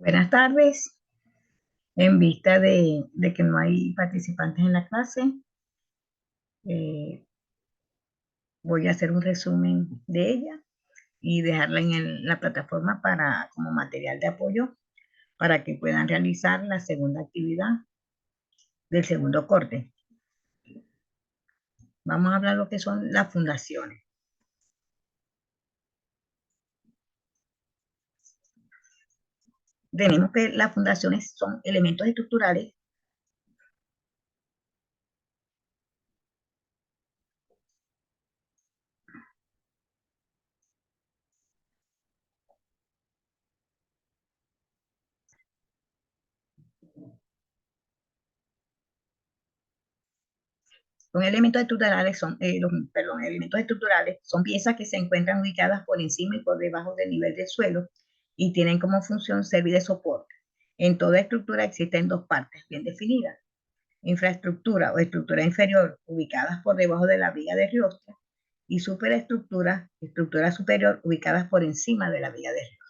Buenas tardes. En vista de que no hay participantes en la clase, eh, voy a hacer un resumen de ella y dejarla en la plataforma como material de apoyo para que puedan realizar la segunda actividad del segundo corte. Vamos a hablar de lo que son las fundaciones. Tenemos que las fundaciones son elementos estructurales. Elementos estructurales son piezas que se encuentran ubicadas por encima y por debajo del nivel del suelo y tienen como función servir de soporte. En toda estructura existen dos partes bien definidas: infraestructura o estructura inferior, ubicadas por debajo de la viga de riostra, y superestructura, estructura superior, ubicadas por encima de la viga de riostra.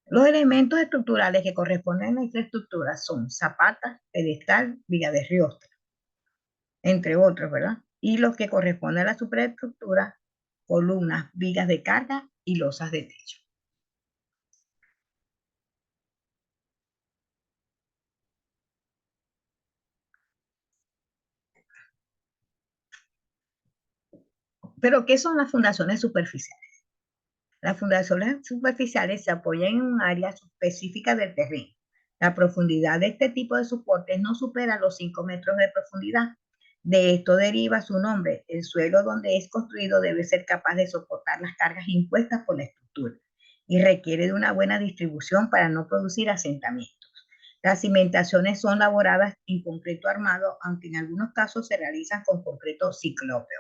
Los elementos estructurales que corresponden a la infraestructura son zapatas, pedestal, viga de riostra, entre otros, ¿verdad? Y los que corresponden a la superestructura, columnas, vigas de carga y losas de techo. Pero, ¿qué son las fundaciones superficiales? Las fundaciones superficiales se apoyan en un área específica del terreno. La profundidad de este tipo de soportes no supera los 5 metros de profundidad. De esto deriva su nombre. El suelo donde es construido debe ser capaz de soportar las cargas impuestas por la estructura y requiere de una buena distribución para no producir asentamientos. Las cimentaciones son laboradas en concreto armado, aunque en algunos casos se realizan con concreto ciclópeo.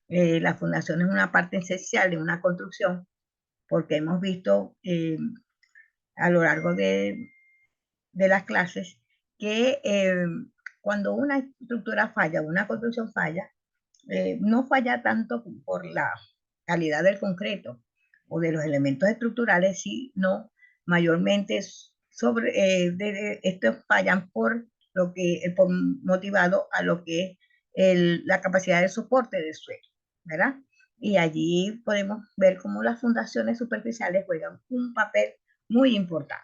La fundación es una parte esencial de una construcción porque hemos visto a lo largo de las clases que cuando una estructura falla, una construcción falla, no falla tanto por la calidad del concreto o de los elementos estructurales, sino mayormente estos fallan por motivado a lo que es la capacidad de soporte del suelo, ¿verdad? Y allí podemos ver cómo las fundaciones superficiales juegan un papel muy importante.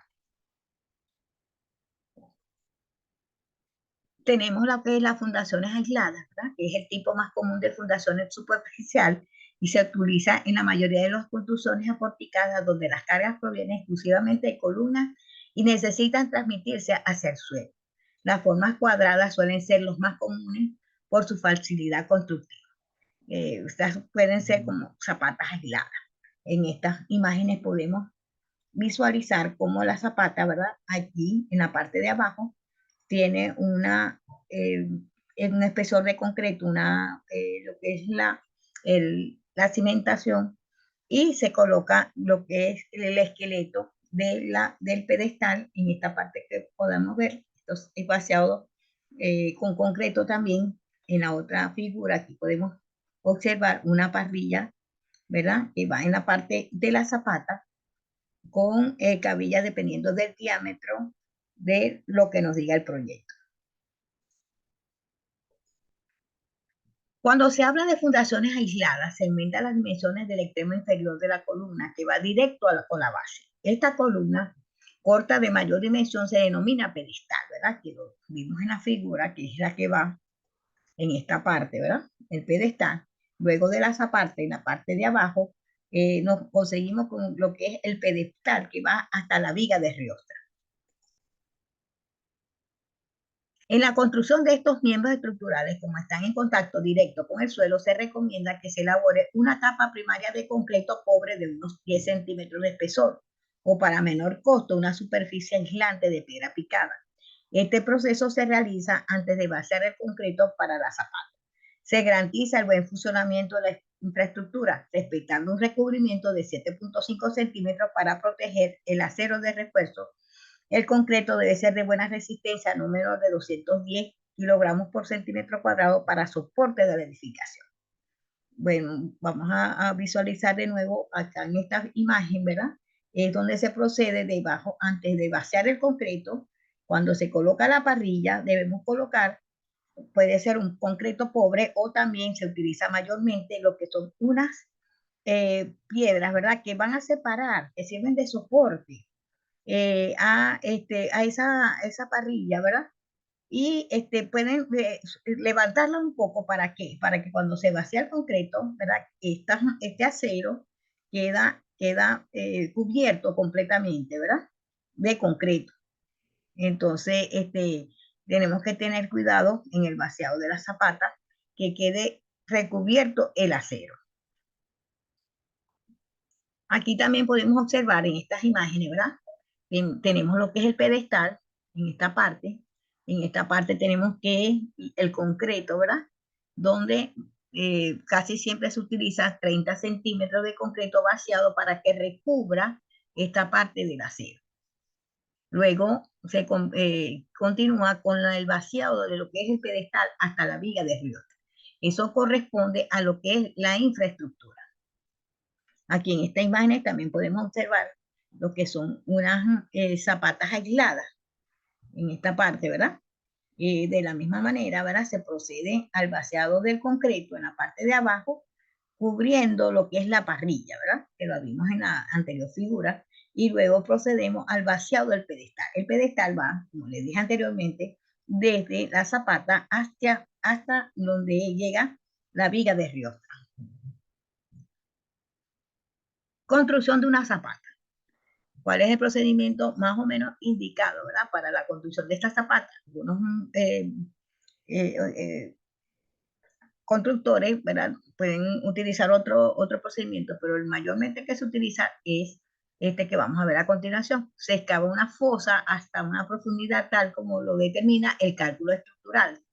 Tenemos lo que es las fundaciones aisladas, ¿verdad? Que es el tipo más común de fundaciones superficial y se utiliza en la mayoría de las construcciones aporticadas donde las cargas provienen exclusivamente de columnas y necesitan transmitirse hacia el suelo. Las formas cuadradas suelen ser los más comunes por su facilidad constructiva. Estas pueden ser como zapatas aisladas. En estas imágenes podemos visualizar cómo la zapata, ¿verdad? Aquí en la parte de abajo tiene eh, un espesor de concreto, lo que es la cimentación, y se coloca lo que es el esqueleto del pedestal en esta parte que podemos ver. Esto es vaciado con concreto también. En la otra figura aquí podemos observar una parrilla, ¿verdad? Que va en la parte de la zapata con cabillas dependiendo del diámetro de lo que nos diga el proyecto. Cuando se habla de fundaciones aisladas, se inventan las dimensiones del extremo inferior de la columna que va directo a la base. Esta columna corta de mayor dimensión se denomina pedestal, ¿verdad? Que lo vimos en la figura, que es la que va en esta parte, ¿verdad? El pedestal. Luego de esa parte, en la parte de abajo, nos conseguimos con lo que es el pedestal que va hasta la viga de riostra. En la construcción de estos miembros estructurales, como están en contacto directo con el suelo, se recomienda que se elabore una capa primaria de concreto pobre de unos 10 centímetros de espesor, o para menor costo, una superficie aislante de piedra picada. Este proceso se realiza antes de vaciar el concreto para la zapata. Se garantiza el buen funcionamiento de la infraestructura, respetando un recubrimiento de 7.5 centímetros para proteger el acero de refuerzo. El concreto debe ser de buena resistencia, no menor de 210 kilogramos por centímetro cuadrado para soporte de la edificación. Bueno, vamos a visualizar de nuevo acá en esta imagen, ¿verdad? Es donde se procede debajo, antes de vaciar el concreto, cuando se coloca la parrilla, debemos colocar, puede ser un concreto pobre o también se utiliza mayormente lo que son unas piedras, ¿verdad? Que van a separar, que sirven de soporte esa parrilla, ¿verdad? Y pueden levantarla un poco. ¿Para qué? Para que cuando se vacía el concreto, ¿verdad? Este acero queda cubierto completamente, ¿verdad? De concreto. Entonces, tenemos que tener cuidado en el vaciado de la zapata que quede recubierto el acero. Aquí también podemos observar en estas imágenes, ¿verdad? Tenemos lo que es el pedestal en esta parte. En esta parte tenemos que el concreto, ¿verdad? Donde casi siempre se utiliza 30 centímetros de concreto vaciado para que recubra esta parte del acero. Luego se continúa con el vaciado de lo que es el pedestal hasta la viga de riostra. Eso corresponde a lo que es la infraestructura. Aquí en esta imagen también podemos observar lo que son unas zapatas aisladas en esta parte, ¿verdad? De la misma manera, ¿verdad? Se procede al vaciado del concreto en la parte de abajo, cubriendo lo que es la parrilla, ¿verdad? Que lo vimos en la anterior figura. Y luego procedemos al vaciado del pedestal. El pedestal va, como les dije anteriormente, desde la zapata hasta donde llega la viga de riostra. Construcción de una zapata. ¿Cuál es el procedimiento más o menos indicado, ¿verdad? Para la construcción de esta zapata? Algunos eh, eh, constructores, ¿verdad? Pueden utilizar otro procedimiento, pero el mayormente que se utiliza es este que vamos a ver a continuación. Se excava una fosa hasta una profundidad tal como lo determina el cálculo estructural,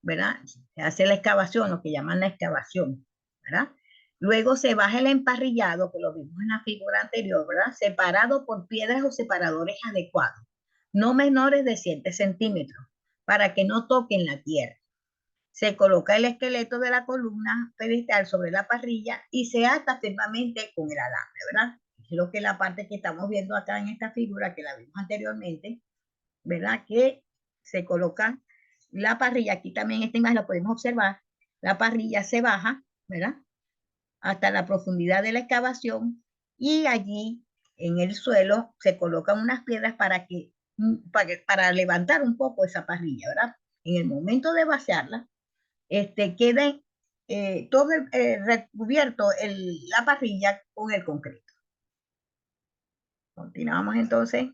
¿verdad? Se hace la excavación, lo que llaman la excavación, ¿verdad? Luego se baja el emparrillado, que lo vimos en la figura anterior, ¿verdad? Separado por piedras o separadores adecuados, no menores de 7 centímetros, para que no toquen la tierra. Se coloca el esqueleto de la columna pedestal sobre la parrilla y se ata firmemente con el alambre, ¿verdad? Es lo que es la parte que estamos viendo acá en esta figura, que la vimos anteriormente, ¿verdad? Que se coloca la parrilla, aquí también esta imagen la podemos observar, la parrilla se baja, ¿verdad? Hasta la profundidad de la excavación y allí en el suelo se colocan unas piedras para levantar un poco esa parrilla, ¿verdad? En el momento de vaciarla, quede todo recubierto la parrilla con el concreto. Continuamos entonces.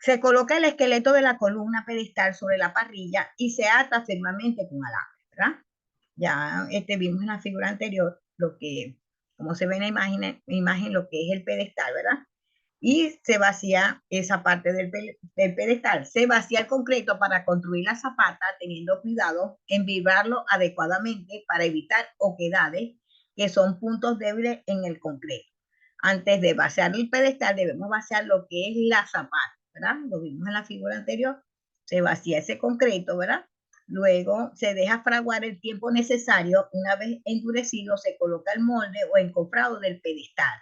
Se coloca el esqueleto de la columna pedestal sobre la parrilla y se ata firmemente con alambre, ¿verdad? Ya vimos en la figura anterior como se ve en la imagen lo que es el pedestal, ¿verdad? Y se vacía esa parte del pedestal. Se vacía el concreto para construir la zapata, teniendo cuidado en vibrarlo adecuadamente para evitar oquedades, que son puntos débiles en el concreto. Antes de vaciar el pedestal, debemos vaciar lo que es la zapata, ¿verdad? Lo vimos en la figura anterior. Se vacía ese concreto, ¿verdad? Luego se deja fraguar el tiempo necesario. Una vez endurecido, se coloca el molde o encofrado del pedestal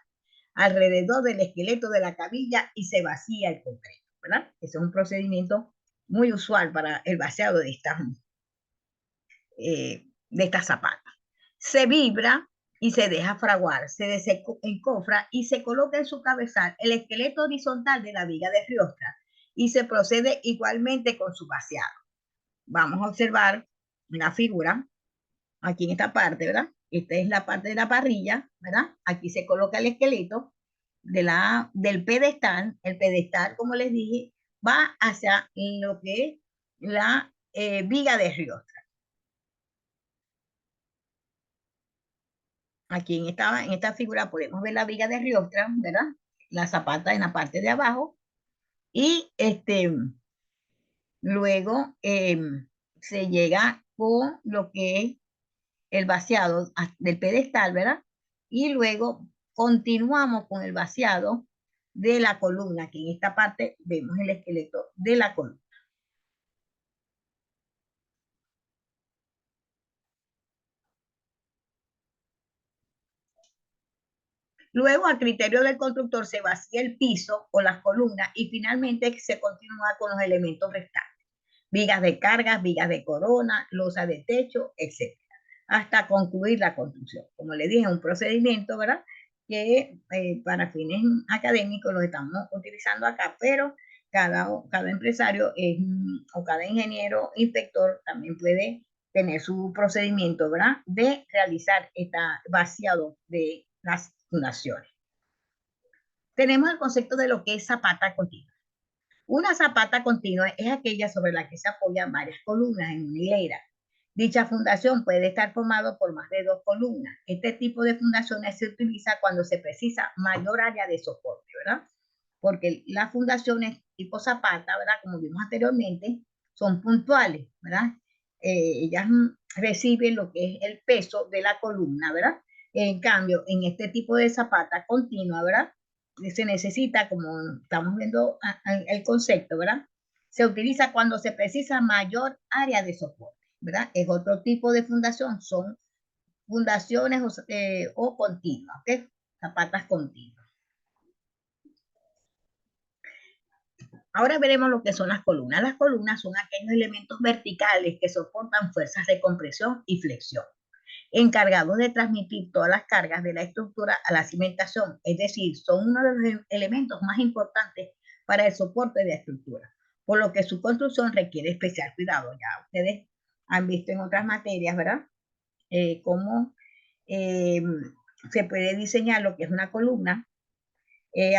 alrededor del esqueleto de la cabilla y se vacía el concreto, ¿verdad? Ese es un procedimiento muy usual para el vaciado de esta zapata. Se vibra y se deja fraguar, se desencofra y se coloca en su cabezal el esqueleto horizontal de la viga de riostra y se procede igualmente con su vaciado. Vamos a observar una figura aquí en esta parte, ¿verdad? Esta es la parte de la parrilla, ¿verdad? Aquí se coloca el esqueleto del pedestal. El pedestal, como les dije, va hacia lo que es la viga de riostra. Aquí en esta figura podemos ver la viga de riostra, ¿verdad? La zapata en la parte de abajo y luego se llega con lo que es el vaciado del pedestal, ¿verdad? Y luego continuamos con el vaciado de la columna, que en esta parte vemos el esqueleto de la columna. Luego, a criterio del constructor, se vacía el piso o las columnas y finalmente se continúa con los elementos restantes. Vigas de cargas, vigas de corona, losa de techo, etc. Hasta concluir la construcción. Como le dije, un procedimiento, ¿verdad? Que para fines académicos lo estamos utilizando acá, pero cada empresario o cada ingeniero inspector también puede tener su procedimiento, ¿verdad? De realizar este vaciado de las fundaciones. Tenemos el concepto de lo que es zapata continua. Una zapata continua es aquella sobre la que se apoyan varias columnas en una hilera. Dicha fundación puede estar formada por más de 2 columnas. Este tipo de fundaciones se utiliza cuando se precisa mayor área de soporte, ¿verdad? Porque las fundaciones tipo zapata, ¿verdad? Como vimos anteriormente, son puntuales, ¿verdad? Ellas reciben lo que es el peso de la columna, ¿verdad? En cambio, en este tipo de zapata continua, ¿verdad? Se necesita, como estamos viendo el concepto, ¿verdad? Se utiliza cuando se precisa mayor área de soporte, ¿verdad? Es otro tipo de fundación, son fundaciones o continuas, ¿ok? Zapatas continuas. Ahora veremos lo que son las columnas. Las columnas son aquellos elementos verticales que soportan fuerzas de compresión y flexión, encargados de transmitir todas las cargas de la estructura a la cimentación, es decir, son uno de los elementos más importantes para el soporte de la estructura, por lo que su construcción requiere especial cuidado. Ya ustedes han visto en otras materias, ¿verdad? Cómo se puede diseñar lo que es una columna.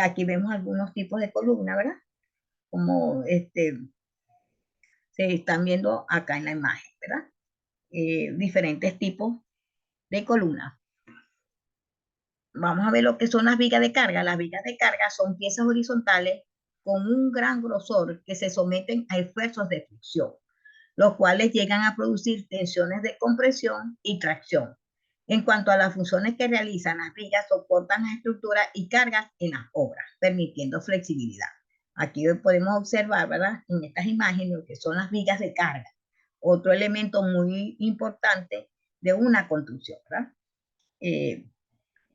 Aquí vemos algunos tipos de columna, ¿verdad? Como se están viendo acá en la imagen, ¿verdad? Diferentes tipos de columnas. Vamos a ver lo que son las vigas de carga. Las vigas de carga son piezas horizontales con un gran grosor que se someten a esfuerzos de fricción, los cuales llegan a producir tensiones de compresión y tracción. En cuanto a las funciones que realizan, las vigas soportan las estructuras y cargas en las obras, permitiendo flexibilidad. Aquí podemos observar, ¿verdad? En estas imágenes lo que son las vigas de carga, otro elemento muy importante de una construcción, ¿verdad?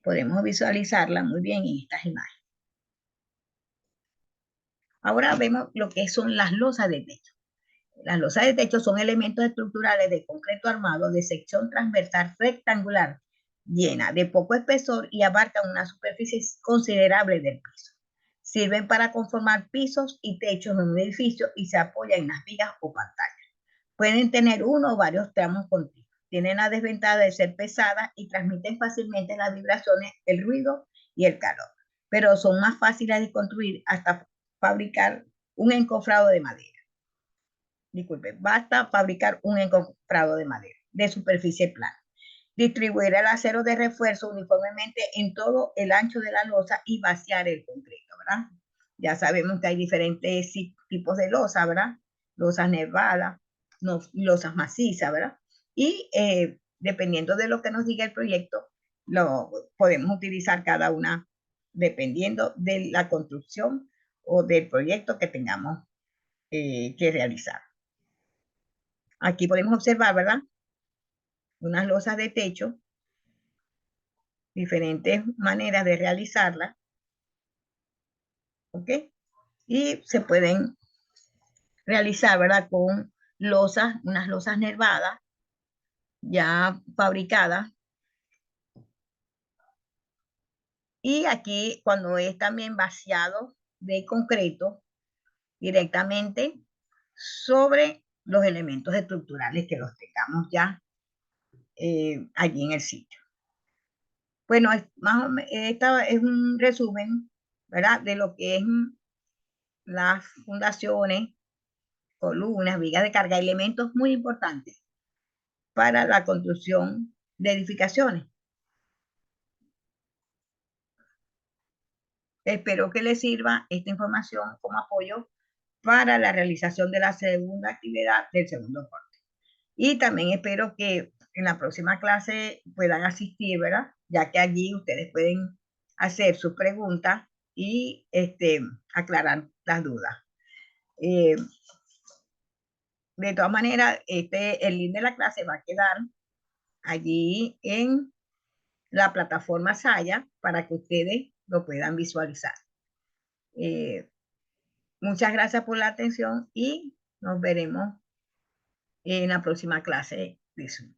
Podemos visualizarla muy bien en estas imágenes. Ahora vemos lo que son las losas de techo. Las losas de techo son elementos estructurales de concreto armado de sección transversal rectangular, llena de poco espesor y abarcan una superficie considerable del piso. Sirven para conformar pisos y techos en un edificio y se apoyan en las vigas o pantallas. Pueden tener uno o varios tramos continuos. Tienen la desventaja de ser pesadas y transmiten fácilmente las vibraciones, el ruido y el calor, pero son más fáciles de construir hasta fabricar un encofrado de madera. Disculpe, basta fabricar un encofrado de madera de superficie plana. Distribuir el acero de refuerzo uniformemente en todo el ancho de la losa y vaciar el concreto, ¿verdad? Ya sabemos que hay diferentes tipos de losa, ¿verdad? Losas nervadas, losas macizas, ¿verdad? Y dependiendo de lo que nos diga el proyecto, lo podemos utilizar cada una dependiendo de la construcción o del proyecto que tengamos que realizar. Aquí podemos observar, ¿verdad? Unas losas de techo, diferentes maneras de realizarla, ¿ok? Y se pueden realizar, ¿verdad? Con losas, unas losas nervadas ya fabricadas. Y aquí cuando es también vaciado de concreto directamente sobre los elementos estructurales que los tengamos ya allí en el sitio. Bueno, esta es un resumen, ¿verdad? De lo que es las fundaciones, columnas, vigas de carga, elementos muy importantes para la construcción de edificaciones. Espero que les sirva esta información como apoyo para la realización de la segunda actividad del segundo corte. Y también espero que en la próxima clase puedan asistir, ¿verdad? Ya que allí ustedes pueden hacer sus preguntas y aclarar las dudas. De todas maneras, el link de la clase va a quedar allí en la plataforma Saya para que ustedes lo puedan visualizar. Muchas gracias por la atención y nos veremos en la próxima clase de Zoom.